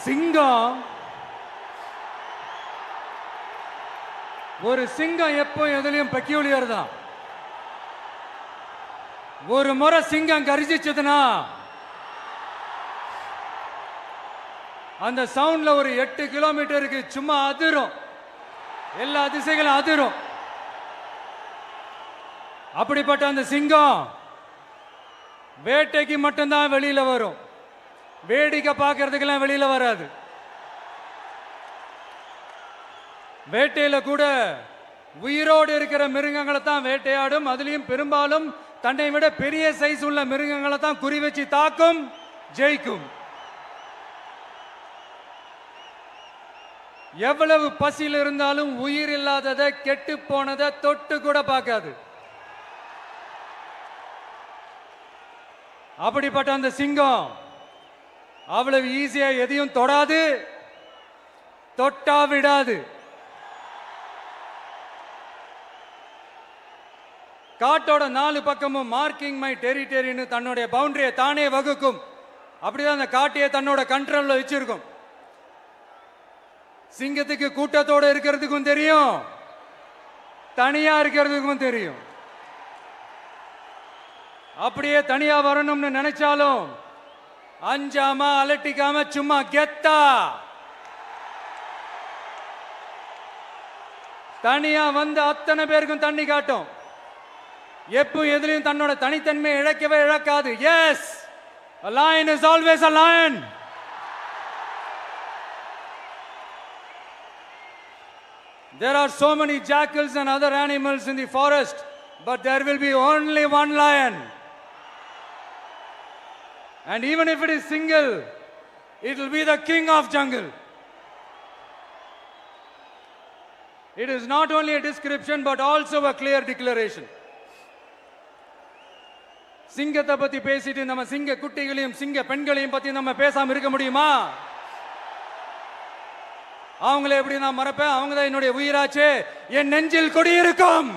சிங்கம் ஒரு சிங்கம் எப்போ எதுலயும் பெக்யூலியர் தான். ஒரு முறை சிங்கம் கர்ஜிச்சதுன்னா அந்த சவுண்ட்ல ஒரு 8 கிலோமீட்டருக்கு சும்மா அதிரும், எல்லா திசைகளும் அதிரும். அப்படிப்பட்ட அந்த சிங்கம் வேட்டைக்கு மட்டும்தான் வெளியில வரும், வேடிக்கை பார்க்கறதுக்கெல்லாம் வெளியில வராது. வேட்டையில கூட உயிரோடு இருக்கிற மிருகங்களை தான் வேட்டையாடும். அதுலயும் பெரும்பாலும் தன்னை விட பெரிய சைஸ் உள்ள மிருகங்களை தான் குறி வச்சு தாக்கும், ஜெயிக்கும். எவ்வளவு பசியில் இருந்தாலும் உயிர் இல்லாததை, கெட்டு போனதை தொட்டு கூட பார்க்காது. அப்படிப்பட்ட அந்த சிங்கம் அவ்வளவு ஈஸியா எதையும் தொடாது, தொட்டா விடாது. காட்டோட 4 பக்கமும் மார்க்கிங் மை டெரிட்டரின்னு தன்னுடைய பவுண்டரியை தானே வகுக்கும். அப்படிதான் அந்த காட்டையே தன்னோட கண்ட்ரோல்ல வச்சிருக்கும். சிங்கத்துக்கு கூட்டத்தோட இருக்கிறதுக்கும் தெரியும், தனியா இருக்கிறதுக்கும் தெரியும். அப்படியே தனியா வரணும்னு நினைச்சாலும் அஞ்சாம அலட்டிக்காம சும்மா கெத்தா தனியா வந்து அத்தனை பேருக்கும் தண்ணி காட்டும். எப்போ எதிலையும் தன்னோட தனித்தன்மையை இழக்கவே இழக்காது. Yes, a lion is always a lion. There are so many jackals and other animals in the forest, but there will be only one lion. And even if it is single, it will be the king of jungle. It is not only a description but also a clear declaration. சிங்கத்தை பத்தி பேசிட்டு நம்ம சிங்க குட்டிகளையும் சிங்க பெண்களையும் பத்தி நம்ம பேசாம இருக்க முடியுமா? அவங்கள எப்படி நான் மறப்பேன்? அவங்க தான் என்னுடைய உயிராச்சே, என் நெஞ்சில் குடியிருக்கும்.